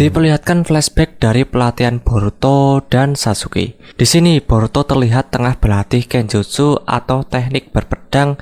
Diperlihatkan flashback dari pelatihan Boruto dan Sasuke. Di sini Boruto terlihat tengah berlatih Kenjutsu atau teknik berpedang,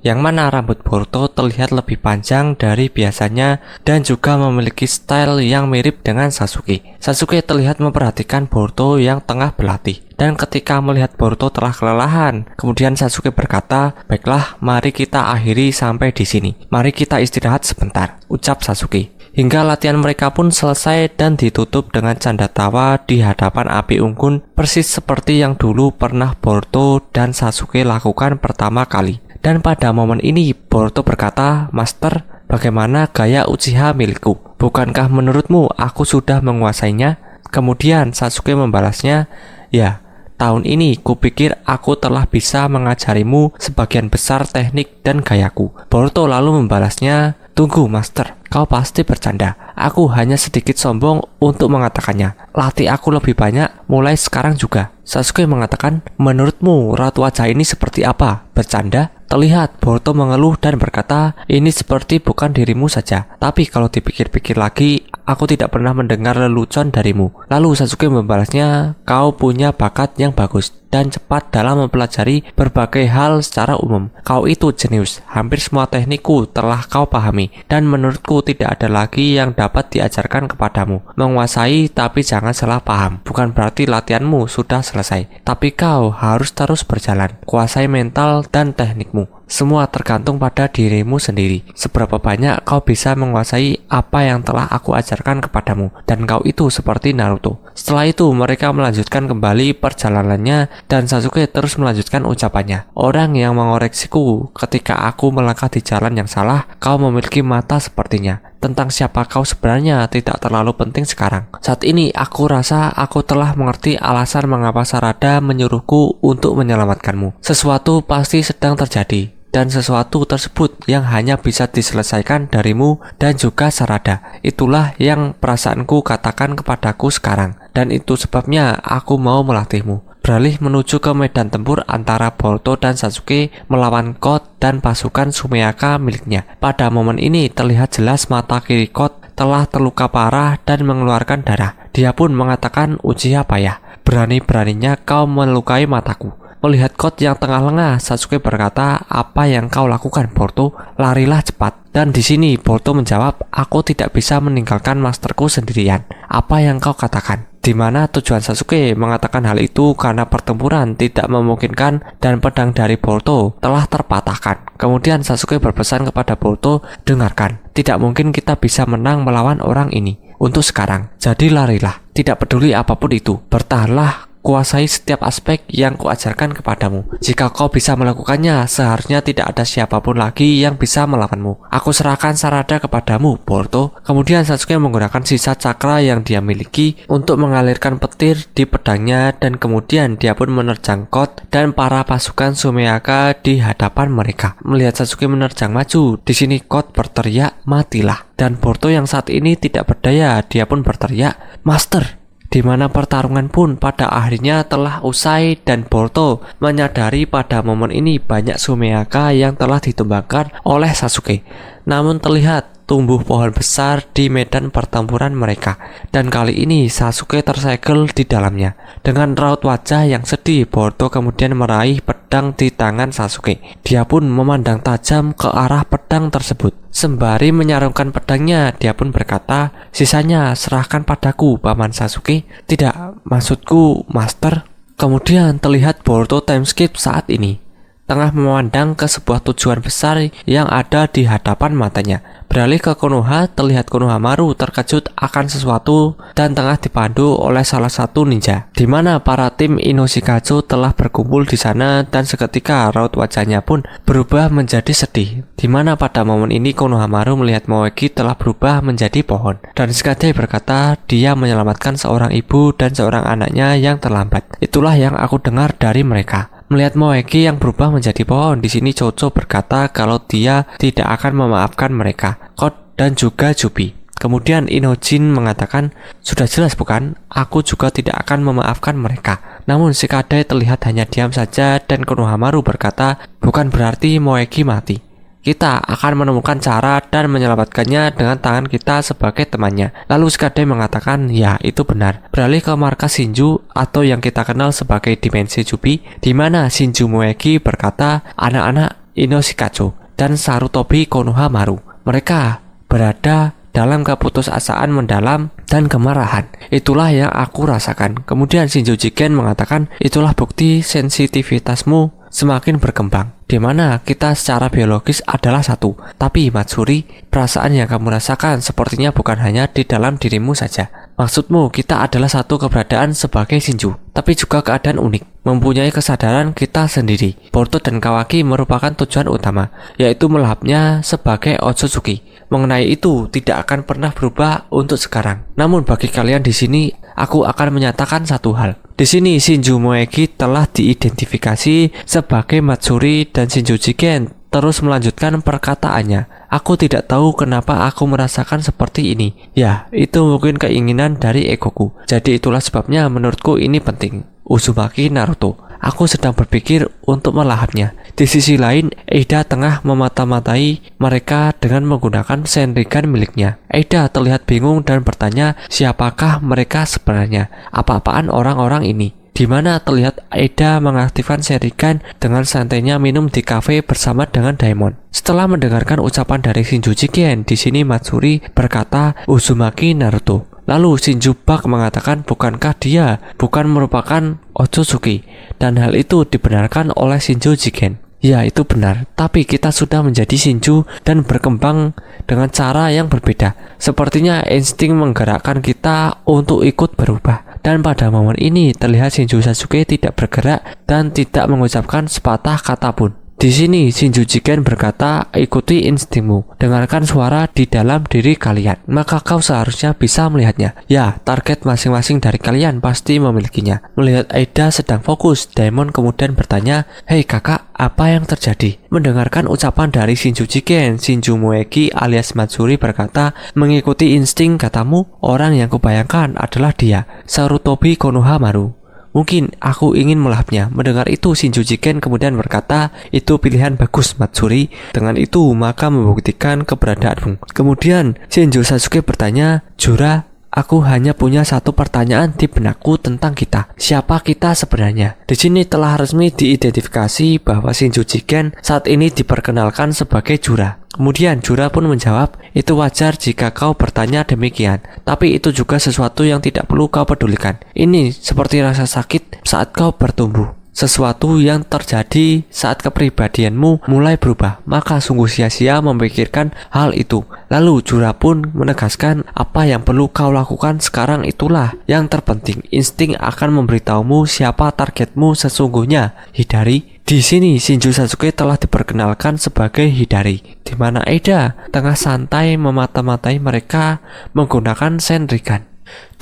yang mana rambut Boruto terlihat lebih panjang dari biasanya dan juga memiliki style yang mirip dengan Sasuke. Sasuke terlihat memperhatikan Boruto yang tengah berlatih. Dan ketika melihat Boruto telah kelelahan, kemudian Sasuke berkata, "Baiklah, mari kita akhiri sampai di sini. Mari kita istirahat sebentar," ucap Sasuke. Hingga latihan mereka pun selesai dan ditutup dengan canda tawa di hadapan api unggun, persis seperti yang dulu pernah Boruto dan Sasuke lakukan pertama kali. Dan pada momen ini Boruto berkata, "Master, bagaimana gaya Uchiha milikku? Bukankah menurutmu aku sudah menguasainya?" Kemudian Sasuke membalasnya, "Ya, tahun ini kupikir aku telah bisa mengajarimu sebagian besar teknik dan gayaku." Boruto lalu membalasnya, "Tunggu, Master, kau pasti bercanda. Aku hanya sedikit sombong untuk mengatakannya. Latih aku lebih banyak mulai sekarang juga." Sasuke mengatakan, "Menurutmu raut wajah ini seperti apa? Bercanda?" Terlihat Boruto mengeluh dan berkata, "Ini seperti bukan dirimu saja. Tapi kalau dipikir-pikir lagi, aku tidak pernah mendengar lelucon darimu." Lalu Sasuke membalasnya, "Kau punya bakat yang bagus dan cepat dalam mempelajari berbagai hal secara umum. Kau itu jenius. Hampir semua teknikku telah kau pahami. Dan menurutku tidak ada lagi yang dapat diajarkan kepadamu. Menguasai tapi jangan salah paham. Bukan berarti latihanmu sudah selesai. Tapi kau harus terus berjalan. Kuasai mental dan teknikmu. Semua tergantung pada dirimu sendiri. Seberapa banyak kau bisa menguasai apa yang telah aku ajarkan kepadamu. Dan kau itu seperti Naruto." Setelah itu mereka melanjutkan kembali perjalanannya dan Sasuke terus melanjutkan ucapannya, "Orang yang mengoreksiku ketika aku melangkah di jalan yang salah, kau memiliki mata sepertinya. Tentang siapa kau sebenarnya tidak terlalu penting sekarang. Saat ini aku rasa aku telah mengerti alasan mengapa Sarada menyuruhku untuk menyelamatkanmu. Sesuatu pasti sedang terjadi. Dan sesuatu tersebut yang hanya bisa diselesaikan darimu dan juga Sarada. Itulah yang perasaanku katakan kepadaku sekarang. Dan itu sebabnya aku mau melatihmu." Beralih menuju ke medan tempur antara Boruto dan Sasuke melawan Kot dan pasukan Sumeaka miliknya. Pada momen ini terlihat jelas mata kiri Kot telah terluka parah dan mengeluarkan darah. Dia pun mengatakan, "Uchiha payah, berani-beraninya kau melukai mataku." Melihat Kot yang tengah lengah, Sasuke berkata, "Apa yang kau lakukan, Boruto? Larilah cepat." Dan di sini Boruto menjawab, "Aku tidak bisa meninggalkan masterku sendirian. Apa yang kau katakan?" Di mana tujuan Sasuke mengatakan hal itu karena pertempuran tidak memungkinkan dan pedang dari Boruto telah terpatahkan. Kemudian Sasuke berpesan kepada Boruto, "Dengarkan, tidak mungkin kita bisa menang melawan orang ini untuk sekarang. Jadi larilah, tidak peduli apapun itu. Bertahanlah. Kuasai setiap aspek yang kuajarkan kepadamu. Jika kau bisa melakukannya, seharusnya tidak ada siapapun lagi yang bisa melawanmu. Aku serahkan Sarada kepadamu, Boruto." Kemudian Sasuke menggunakan sisa cakra yang dia miliki untuk mengalirkan petir di pedangnya dan kemudian dia pun menerjang Kot dan para pasukan Sumeaka di hadapan mereka. Melihat Sasuke menerjang maju, di sini Kot berteriak, "Matilah." Dan Boruto yang saat ini tidak berdaya, dia pun berteriak, "Master!" Di mana pertarungan pun pada akhirnya telah usai dan Boruto menyadari pada momen ini banyak Sumeaka yang telah ditumbangkan oleh Sasuke. Namun terlihat tumbuh pohon besar di medan pertempuran mereka, dan kali ini Sasuke tersegel di dalamnya. Dengan raut wajah yang sedih, Boruto kemudian meraih pedang di tangan Sasuke. Dia pun memandang tajam ke arah pedang tersebut. Sembari menyarungkan pedangnya, dia pun berkata, "Sisanya serahkan padaku, Paman Sasuke." "Tidak, maksudku, Master." Kemudian terlihat Boruto time skip saat ini tengah memandang ke sebuah tujuan besar yang ada di hadapan matanya. Beralih ke Konoha, terlihat Konohamaru terkejut akan sesuatu dan tengah dipandu oleh salah satu ninja, di mana para tim Inoshikatsu telah berkumpul di sana dan seketika raut wajahnya pun berubah menjadi sedih. Di mana pada momen ini Konohamaru melihat Moegi telah berubah menjadi pohon dan sekadar berkata dia menyelamatkan seorang ibu dan seorang anaknya yang terlambat. Itulah yang aku dengar dari mereka. Melihat Moegi yang berubah menjadi pohon, di sini Chocho berkata kalau dia tidak akan memaafkan mereka, Kot dan juga Jubi. Kemudian Inojin mengatakan, "Sudah jelas bukan? Aku juga tidak akan memaafkan mereka." Namun Shikadai terlihat hanya diam saja dan Konohamaru berkata, "Bukan berarti Moegi mati." kita akan menemukan cara dan menyelamatkannya dengan tangan kita sebagai temannya. Lalu Skade mengatakan, ya itu benar. Beralih ke markas Shinju atau yang kita kenal sebagai dimensi Jubi, di mana Shinju Moegi berkata, anak-anak Inoshikacho dan Sarutobi Konohamaru, mereka berada dalam keputusasaan mendalam dan kemarahan. Itulah yang aku rasakan. Kemudian Shinju Jigen mengatakan, itulah bukti sensitivitasmu semakin berkembang, di mana kita secara biologis adalah satu. Tapi Matsuri, perasaan yang kamu rasakan sepertinya bukan hanya di dalam dirimu saja. Maksudmu kita adalah satu keberadaan sebagai Shinju, tapi juga keadaan unik, mempunyai kesadaran kita sendiri. Boruto dan Kawaki merupakan tujuan utama, yaitu melahapnya sebagai Otsutsuki. Mengenai itu tidak akan pernah berubah untuk sekarang. Namun bagi kalian di sini, aku akan menyatakan satu hal. Di sini Shinju Moegi telah diidentifikasi sebagai Matsuri dan Shinju Jigen terus melanjutkan perkataannya. Aku tidak tahu kenapa aku merasakan seperti ini. Ya, itu mungkin keinginan dari egoku. Jadi itulah sebabnya menurutku ini penting. Uzumaki Naruto. Aku sedang berpikir untuk melahapnya. Di sisi lain, Eida tengah memata-matai mereka dengan menggunakan Senrigan miliknya. Eida terlihat bingung dan bertanya siapakah mereka sebenarnya. Apa-apaan orang-orang ini? Di mana terlihat Eida mengaktifkan Senrigan dengan santainya minum di kafe bersama dengan Daimon. Setelah mendengarkan ucapan dari Shinju Jigen, di sini Matsuri berkata Uzumaki Naruto. Lalu Shinju Bak mengatakan bukankah dia bukan merupakan Otsutsuki, dan hal itu dibenarkan oleh Shinju Jigen. Ya, itu benar, tapi kita sudah menjadi Shinju dan berkembang dengan cara yang berbeda. Sepertinya insting menggerakkan kita untuk ikut berubah. Dan pada momen ini terlihat Shinju Sasuke tidak bergerak dan tidak mengucapkan sepatah kata pun. Di sini Shinju Jigen berkata, ikuti instingmu, dengarkan suara di dalam diri kalian, maka kau seharusnya bisa melihatnya. Ya, target masing-masing dari kalian pasti memilikinya. Melihat Eida sedang fokus, Daimon kemudian bertanya, hei kakak, apa yang terjadi? Mendengarkan ucapan dari Shinju Jigen, Shinju Moegi alias Matsuri berkata, mengikuti insting katamu, orang yang kubayangkan adalah dia, Sarutobi Konohamaru. Mungkin aku ingin melahapnya. Mendengar itu Shinju Jigen kemudian berkata, itu pilihan bagus Matsuri. Dengan itu maka membuktikan keberadaanmu. Kemudian Shinju Sasuke bertanya, Jura, aku hanya punya satu pertanyaan di benakku tentang kita. Siapa kita sebenarnya? Di sini telah resmi diidentifikasi bahwa Shinju Jigen saat ini diperkenalkan sebagai Jura. Kemudian Jura pun menjawab, itu wajar jika kau bertanya demikian, tapi itu juga sesuatu yang tidak perlu kau pedulikan. Ini seperti rasa sakit saat kau bertumbuh. Sesuatu yang terjadi saat kepribadianmu mulai berubah, maka sungguh sia-sia memikirkan hal itu. Lalu Jura pun menegaskan, apa yang perlu kau lakukan sekarang itulah yang terpenting. Insting akan memberitahumu siapa targetmu sesungguhnya, Hidari. Di sini Shinju Sasuke telah diperkenalkan sebagai Hidari, di mana Eida tengah santai memata-matai mereka menggunakan Senrigan.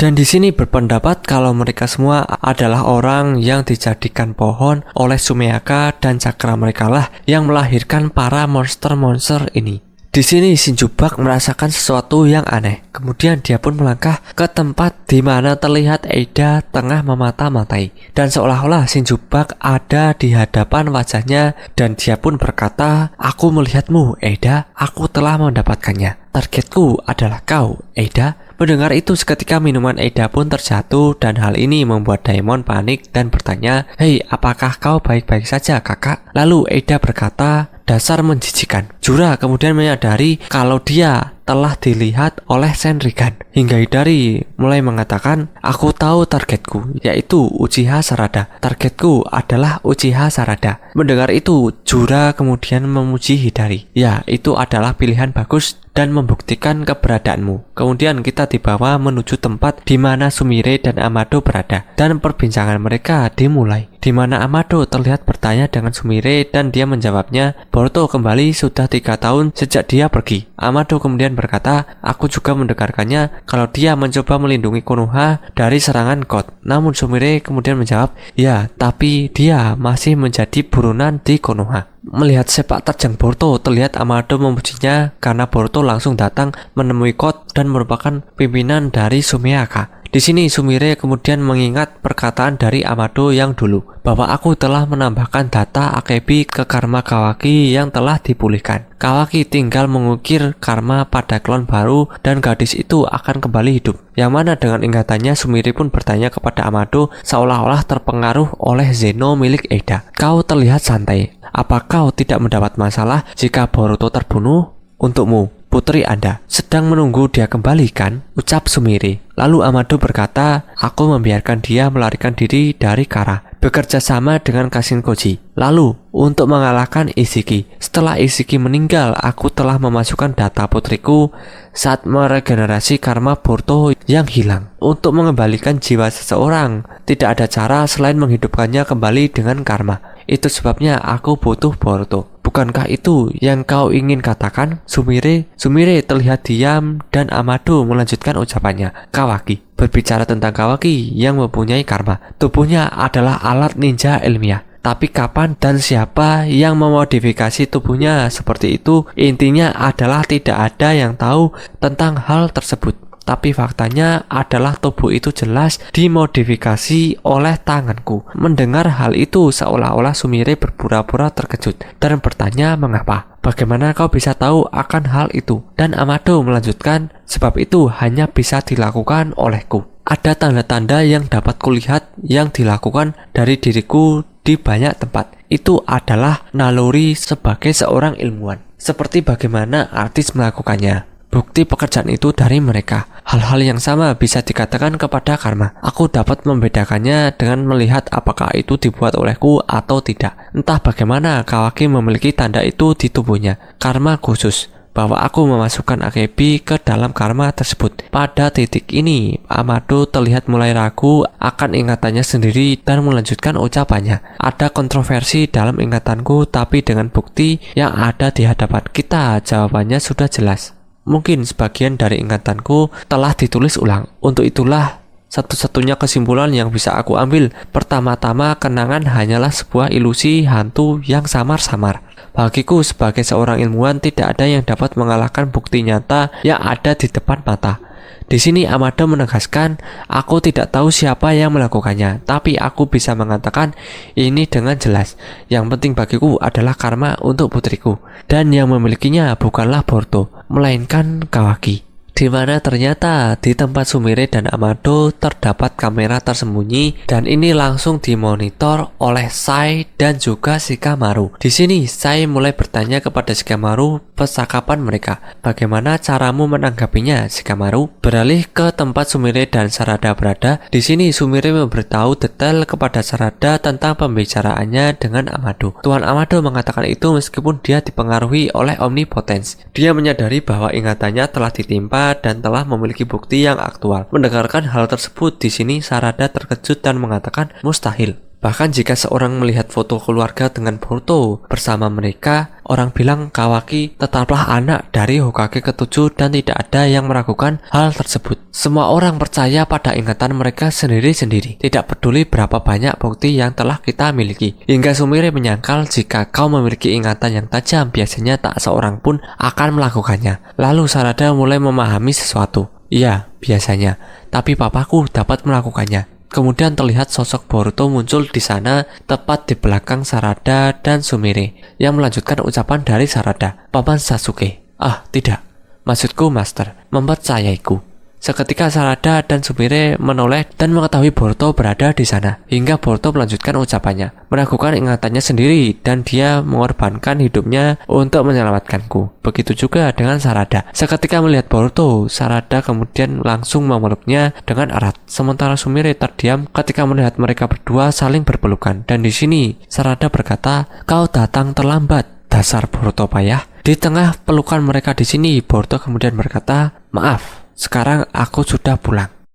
Dan di sini berpendapat kalau mereka semua adalah orang yang dijadikan pohon oleh Sumeaka dan cakra mereka lah yang melahirkan para monster-monster ini. Di sini Shinju Bak merasakan sesuatu yang aneh. Kemudian dia pun melangkah ke tempat di mana terlihat Eida tengah memata-matai. Dan seolah-olah Shinju Bak ada di hadapan wajahnya dan dia pun berkata, aku melihatmu Eida, aku telah mendapatkannya. Targetku adalah kau, Eida. Mendengar itu seketika minuman Eida pun terjatuh dan hal ini membuat Daimon panik dan bertanya, hei, apakah kau baik-baik saja kakak? Lalu Eida berkata, dasar menjijikan. Jura kemudian menyadari kalau dia telah dilihat oleh Senrigan. Hingga Hidari mulai mengatakan, aku tahu targetku, yaitu Uchiha Sarada. Targetku adalah Uchiha Sarada. Mendengar itu, Jura kemudian memuji Hidari. Ya, itu adalah pilihan bagus dan membuktikan keberadaanmu. Kemudian kita dibawa menuju tempat di mana Sumire dan Amado berada. Dan perbincangan mereka dimulai, di mana Amado terlihat bertanya dengan Sumire dan dia menjawabnya, Boruto kembali sudah 3 tahun sejak dia pergi. Amado kemudian berkata, aku juga mendengarkannya kalau dia mencoba melindungi Konoha dari serangan God. Namun Sumire kemudian menjawab, ya, tapi dia masih menjadi buronan di Konoha. Melihat sepak terjang Boruto, terlihat Amado memujinya karena Boruto langsung datang menemui God dan merupakan pimpinan dari Sumeaka. Di sini Sumire kemudian mengingat perkataan dari Amado yang dulu, bahwa aku telah menambahkan data Akebi ke karma Kawaki yang telah dipulihkan. Kawaki tinggal mengukir karma pada klon baru dan gadis itu akan kembali hidup. Yang mana dengan ingatannya Sumire pun bertanya kepada Amado seolah-olah terpengaruh oleh Zeno milik Eida. Kau terlihat santai. Apa kau tidak mendapat masalah jika Boruto terbunuh? Untukmu, putri Anda sedang menunggu dia kembali kan? Ucap Sumire. Lalu Amado berkata, aku membiarkan dia melarikan diri dari Kara, bekerja sama dengan Kashin Koji. Lalu, untuk mengalahkan Ishiki, setelah Ishiki meninggal, aku telah memasukkan data putriku saat meregenerasi karma Boruto yang hilang. Untuk mengembalikan jiwa seseorang, tidak ada cara selain menghidupkannya kembali dengan karma. Itu sebabnya aku butuh Boruto. Bukankah itu yang kau ingin katakan, Sumire? Sumire terlihat diam dan Amado melanjutkan ucapannya. Kawaki. Berbicara tentang Kawaki yang mempunyai karma, tubuhnya adalah alat ninja ilmiah. Tapi kapan dan siapa yang memodifikasi tubuhnya seperti itu, intinya adalah tidak ada yang tahu tentang hal tersebut. Tapi faktanya adalah tubuh itu jelas dimodifikasi oleh tanganku. Mendengar hal itu seolah-olah Sumire berpura-pura terkejut dan bertanya mengapa. Bagaimana kau bisa tahu akan hal itu? Dan Amado melanjutkan, sebab itu hanya bisa dilakukan olehku. Ada tanda-tanda yang dapat kulihat yang dilakukan dari diriku di banyak tempat. Itu adalah naluri sebagai seorang ilmuwan. Seperti bagaimana artis melakukannya. Bukti pekerjaan itu dari mereka. Hal-hal yang sama bisa dikatakan kepada karma. Aku dapat membedakannya dengan melihat apakah itu dibuat olehku atau tidak. Entah bagaimana Kawaki memiliki tanda itu di tubuhnya. Karma khusus, bahwa aku memasukkan Akebi ke dalam karma tersebut. Pada titik ini, Amado terlihat mulai ragu akan ingatannya sendiri dan melanjutkan ucapannya. Ada kontroversi dalam ingatanku, tapi dengan bukti yang ada di hadapan kita, jawabannya sudah jelas. Mungkin sebagian dari ingatanku telah ditulis ulang. Untuk itulah satu-satunya kesimpulan yang bisa aku ambil. Pertama-tama, kenangan hanyalah sebuah ilusi hantu yang samar-samar. Bagiku sebagai seorang ilmuwan, tidak ada yang dapat mengalahkan bukti nyata yang ada di depan mata. Di sini Amado menegaskan, aku tidak tahu siapa yang melakukannya, tapi aku bisa mengatakan ini dengan jelas. Yang penting bagiku adalah karma untuk putriku, dan yang memilikinya bukanlah Boruto, melainkan Kawaki. Di mana ternyata di tempat Sumire dan Amado terdapat kamera tersembunyi dan ini langsung dimonitor oleh Sai dan juga Shikamaru. Di sini Sai mulai bertanya kepada Shikamaru percakapan mereka. Bagaimana caramu menanggapinya, Shikamaru? Beralih ke tempat Sumire dan Sarada berada. Di sini Sumire memberitahu detail kepada Sarada tentang pembicaraannya dengan Amado. Tuan Amado mengatakan itu meskipun dia dipengaruhi oleh omnipotence. Dia menyadari bahwa ingatannya telah ditimpa dan telah memiliki bukti yang aktual. Mendengarkan hal tersebut, di sini Sarada terkejut dan mengatakan mustahil. Bahkan jika seorang melihat foto keluarga dengan Boruto bersama mereka, orang bilang Kawaki tetaplah anak dari Hokage ke-7 dan tidak ada yang meragukan hal tersebut. Semua orang percaya pada ingatan mereka sendiri-sendiri, tidak peduli berapa banyak bukti yang telah kita miliki. Hingga Sumire menyangkal jika kau memiliki ingatan yang tajam, biasanya tak seorang pun akan melakukannya. Lalu Sarada mulai memahami sesuatu. Iya, biasanya, tapi papaku dapat melakukannya. Kemudian terlihat sosok Boruto muncul di sana tepat di belakang Sarada dan Sumire yang melanjutkan ucapan dari Sarada. Paman Sasuke. Ah, tidak. Maksudku Master, mempercayaiku. Seketika Sarada dan Sumire menoleh dan mengetahui Boruto berada di sana. Hingga Boruto melanjutkan ucapannya, meragukan ingatannya sendiri dan dia mengorbankan hidupnya untuk menyelamatkanku. Begitu juga dengan Sarada. Seketika melihat Boruto, Sarada kemudian langsung memeluknya dengan erat. Sementara Sumire terdiam ketika melihat mereka berdua saling berpelukan. Dan di sini Sarada berkata, "Kau datang terlambat, dasar Boruto payah." Di tengah pelukan mereka di sini, Boruto kemudian berkata, "Maaf. Sekarang aku sudah pulang."